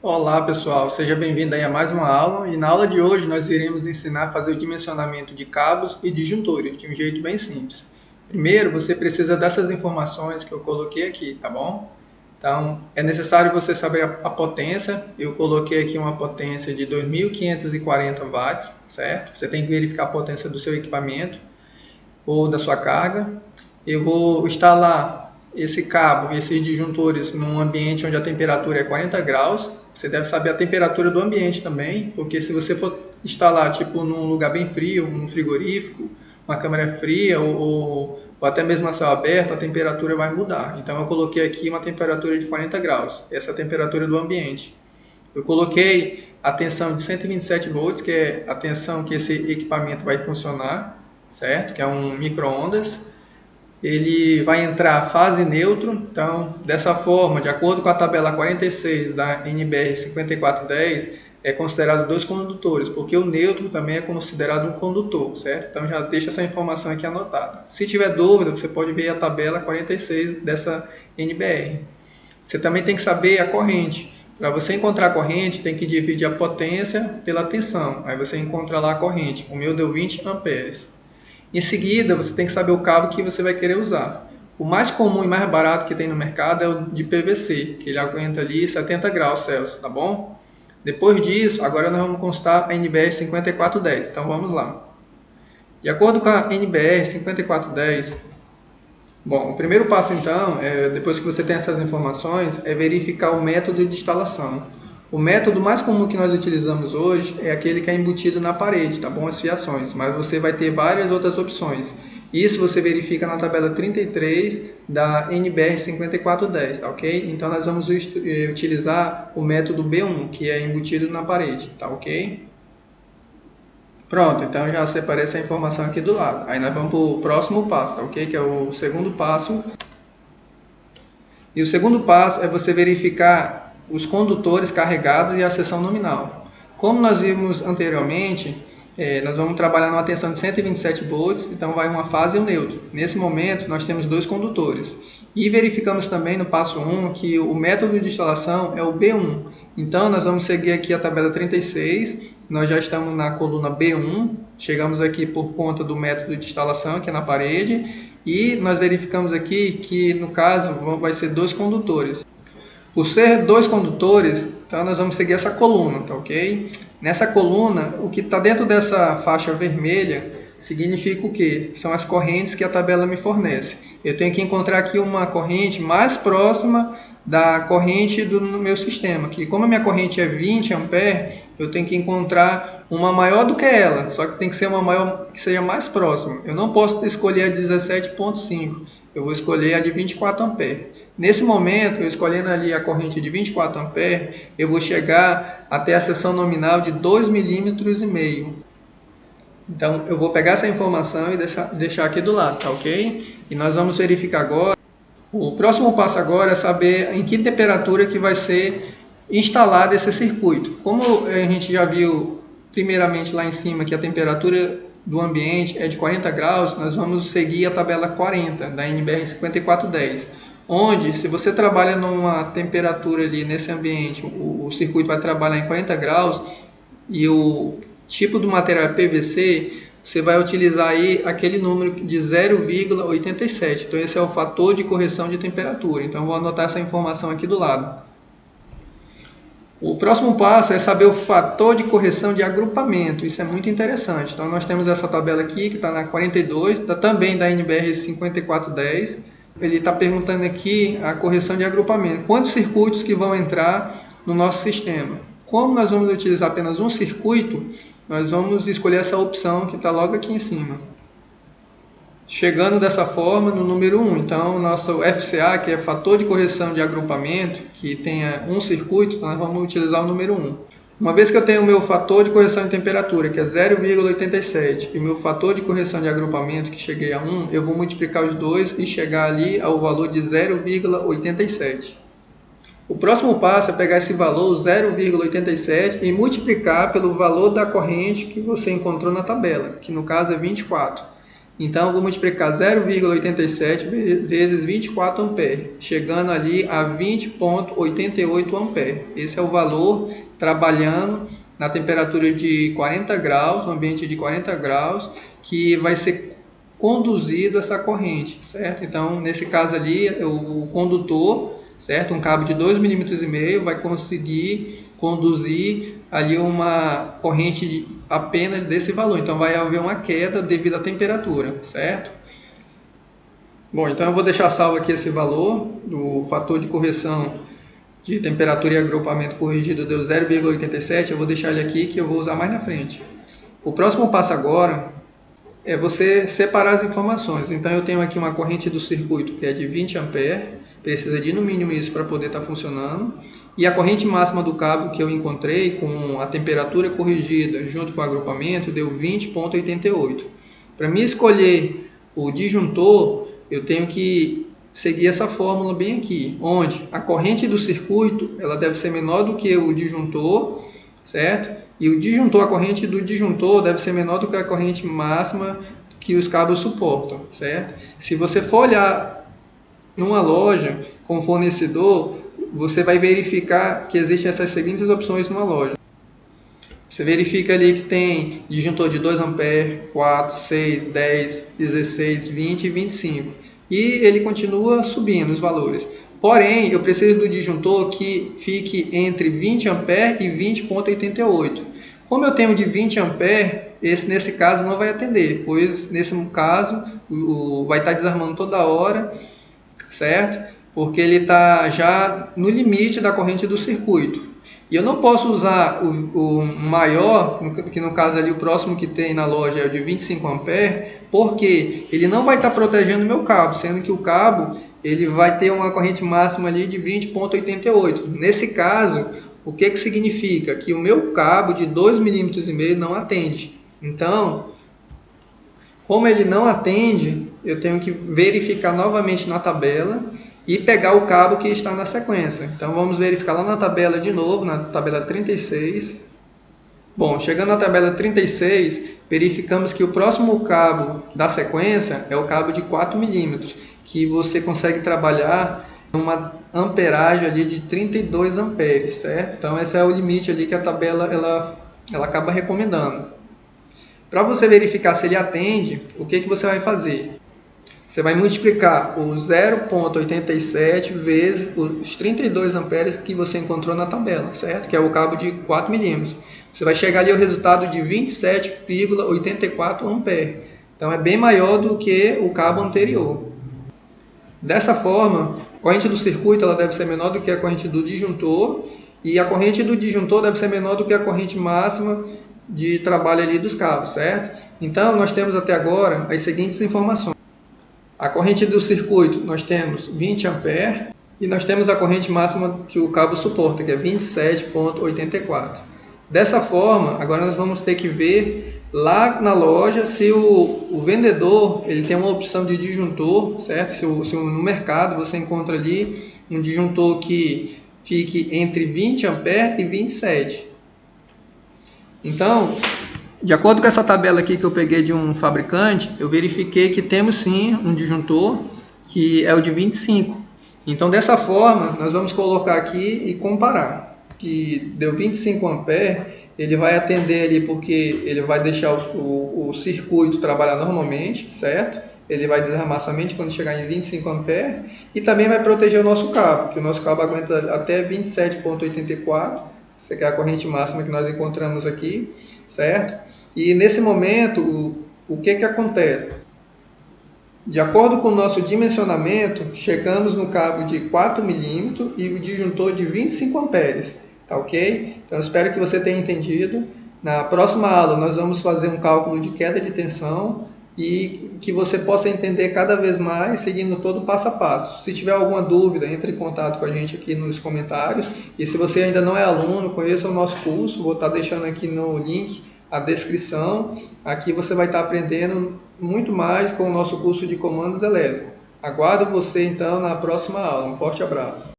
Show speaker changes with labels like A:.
A: Olá pessoal, seja bem-vindo aí a mais uma aula e na aula de hoje nós iremos ensinar a fazer o dimensionamento de cabos e disjuntores de um jeito bem simples. Primeiro, você precisa dessas informações que eu coloquei aqui, tá bom? Então, é necessário você saber a potência. Eu coloquei aqui uma potência de 2.540 watts, certo? Você tem que verificar a potência do seu equipamento ou da sua carga. Eu vou instalar esse cabo, esses disjuntores, num ambiente onde a temperatura é 40 graus. Você deve saber a temperatura do ambiente também, porque se você for instalar tipo num lugar bem frio, um frigorífico, uma câmara fria ou até mesmo a céu aberto, a temperatura vai mudar. Então eu coloquei aqui uma temperatura de 40 graus, essa é a temperatura do ambiente. Eu coloquei a tensão de 127 volts, que é a tensão que esse equipamento vai funcionar, certo? Que é um micro-ondas. Ele vai entrar fase neutro, então dessa forma, de acordo com a tabela 46 da NBR 5410, é considerado dois condutores, porque o neutro também é considerado um condutor, certo? Então já deixa essa informação aqui anotada. Se tiver dúvida, você pode ver a tabela 46 dessa NBR. Você também tem que saber a corrente. Para você encontrar a corrente, tem que dividir a potência pela tensão. Aí você encontra lá a corrente. O meu deu 20 amperes. Em seguida, você tem que saber o cabo que você vai querer usar. O mais comum e mais barato que tem no mercado é o de PVC, que ele aguenta ali 70 graus Celsius, tá bom? Depois disso, agora nós vamos constar a NBR 5410. Então vamos lá. De acordo com a NBR 5410, bom, o primeiro passo então, depois que você tem essas informações, é verificar o método de instalação. O método mais comum que nós utilizamos hoje é aquele que é embutido na parede, tá bom? As fiações, mas você vai ter várias outras opções. Isso você verifica na tabela 33 da NBR 5410, tá ok? Então nós vamos utilizar o método B1, que é embutido na parede, tá ok? Pronto, então já separei essa informação aqui do lado. Aí nós vamos para o próximo passo, tá ok? Que é o segundo passo. E o segundo passo é você verificar os condutores carregados e a seção nominal. Como nós vimos anteriormente, nós vamos trabalhar numa tensão de 127 volts, então vai uma fase e um neutro. Nesse momento, nós temos dois condutores. E verificamos também no passo 1 que o método de instalação é o B1. Então, nós vamos seguir aqui a tabela 36, nós já estamos na coluna B1, chegamos aqui por conta do método de instalação, que é na parede, e nós verificamos aqui que, no caso, vai ser dois condutores. Por ser dois condutores, então nós vamos seguir essa coluna, tá ok? Nessa coluna, o que está dentro dessa faixa vermelha significa o quê? São as correntes que a tabela me fornece. Eu tenho que encontrar aqui uma corrente mais próxima da corrente do meu sistema, que como a minha corrente é 20 amperes, eu tenho que encontrar uma maior do que ela, só que tem que ser uma maior que seja mais próxima. Eu não posso escolher a 17,5, eu vou escolher a de 24 amperes. Nesse momento, eu escolhendo ali a corrente de 24 amperes, eu vou chegar até a seção nominal de 2,5 milímetros. Então, eu vou pegar essa informação e deixar aqui do lado, tá ok? E nós vamos verificar agora. O próximo passo agora é saber em que temperatura que vai ser instalado esse circuito. Como a gente já viu primeiramente lá em cima que a temperatura do ambiente é de 40 graus, nós vamos seguir a tabela 40 da NBR 5410, onde se você trabalha numa temperatura ali nesse ambiente, o circuito vai trabalhar em 40 graus e o tipo do material é PVC, você vai utilizar aí aquele número de 0,87. Então esse é o fator de correção de temperatura. Então vou anotar essa informação aqui do lado. O próximo passo é saber o fator de correção de agrupamento. Isso é muito interessante. Então nós temos essa tabela aqui que está na 42, está também da NBR 5410. Ele está perguntando aqui a correção de agrupamento. Quantos circuitos que vão entrar no nosso sistema? Como nós vamos utilizar apenas um circuito, nós vamos escolher essa opção que está logo aqui em cima. Chegando dessa forma no número 1, então o nosso FCA, que é fator de correção de agrupamento, que tenha um circuito, nós vamos utilizar o número 1. Uma vez que eu tenho o meu fator de correção de temperatura, que é 0,87, e o meu fator de correção de agrupamento, que cheguei a 1, eu vou multiplicar os dois e chegar ali ao valor de 0,87. O próximo passo é pegar esse valor 0,87 e multiplicar pelo valor da corrente que você encontrou na tabela, que no caso é 24. Então, eu vou multiplicar 0,87 vezes 24 ampere, chegando ali a 20,88 ampere. Esse é o valor trabalhando na temperatura de 40 graus, no ambiente de 40 graus, que vai ser conduzido essa corrente, certo? Então, nesse caso ali, o condutor, certo? Um cabo de 2,5 mm vai conseguir conduzir ali uma corrente apenas desse valor. Então, vai haver uma queda devido à temperatura, certo? Bom, então eu vou deixar salvo aqui esse valor do fator de correção de temperatura e agrupamento corrigido deu 0,87. Eu vou deixar ele aqui que eu vou usar mais na frente. O próximo passo agora é você separar as informações. Então eu tenho aqui uma corrente do circuito que é de 20 ampere, precisa de no mínimo isso para poder estar funcionando. E a corrente máxima do cabo que eu encontrei com a temperatura corrigida junto com o agrupamento deu 20,88. Para mim escolher o disjuntor, eu tenho que seguir essa fórmula bem aqui, onde a corrente do circuito ela deve ser menor do que o disjuntor, certo? E o disjuntor, a corrente do disjuntor deve ser menor do que a corrente máxima que os cabos suportam, certo? Se você for olhar numa loja com fornecedor, você vai verificar que existem essas seguintes opções numa loja. Você verifica ali que tem disjuntor de 2 ampere, 4, 6, 10, 16, 20 e 25. E ele continua subindo os valores. Porém, eu preciso do disjuntor que fique entre 20 ampere e 20,88. Como eu tenho de 20 ampere, nesse caso não vai atender, pois nesse caso vai estar desarmando toda hora, certo? Porque ele está já no limite da corrente do circuito. E eu não posso usar o maior, que no caso ali o próximo que tem na loja é o de 25 ampere, porque ele não vai estar protegendo o meu cabo, sendo que o cabo ele vai ter uma corrente máxima ali de 20,88. Nesse caso, o que significa? Que o meu cabo de 2,5 mm não atende. Então, como ele não atende, eu tenho que verificar novamente na tabela e pegar o cabo que está na sequência. Então vamos verificar lá na tabela de novo, na tabela 36. Bom, chegando na tabela 36, verificamos que o próximo cabo da sequência é o cabo de 4 mm, que você consegue trabalhar uma amperagem ali de 32 amperes, certo? Então esse é o limite ali que a tabela ela acaba recomendando. Para você verificar se ele atende, o que você vai fazer? Você vai multiplicar o 0,87 vezes os 32 amperes que você encontrou na tabela, certo? Que é o cabo de 4 milímetros. Você vai chegar ali ao resultado de 27,84 ampere. Então é bem maior do que o cabo anterior. Dessa forma, a corrente do circuito ela deve ser menor do que a corrente do disjuntor e a corrente do disjuntor deve ser menor do que a corrente máxima de trabalho ali dos cabos, certo? Então nós temos até agora as seguintes informações. A corrente do circuito nós temos 20 ampere e nós temos a corrente máxima que o cabo suporta, que é 27,84. Dessa forma, agora nós vamos ter que ver lá na loja se o vendedor ele tem uma opção de disjuntor, certo? Se no mercado você encontra ali um disjuntor que fique entre 20 ampere e 27. Então, de acordo com essa tabela aqui que eu peguei de um fabricante, eu verifiquei que temos sim um disjuntor que é o de 25. Então dessa forma, nós vamos colocar aqui e comparar. Que deu 25 ampere, ele vai atender ali porque ele vai deixar o circuito trabalhar normalmente, certo? Ele vai desarmar somente quando chegar em 25 ampere e também vai proteger o nosso cabo, porque o nosso cabo aguenta até 27,84, essa é a corrente máxima que nós encontramos aqui, certo? E nesse momento, o que acontece? De acordo com o nosso dimensionamento, chegamos no cabo de 4 mm e o disjuntor de 25 amperes, tá ok? Então espero que você tenha entendido. Na próxima aula nós vamos fazer um cálculo de queda de tensão e que você possa entender cada vez mais seguindo todo o passo a passo. Se tiver alguma dúvida, entre em contato com a gente aqui nos comentários. E se você ainda não é aluno, conheça o nosso curso, vou estar deixando aqui no link a descrição. Aqui você vai estar aprendendo muito mais com o nosso curso de comandos elétricos. Aguardo você então na próxima aula. Um forte abraço.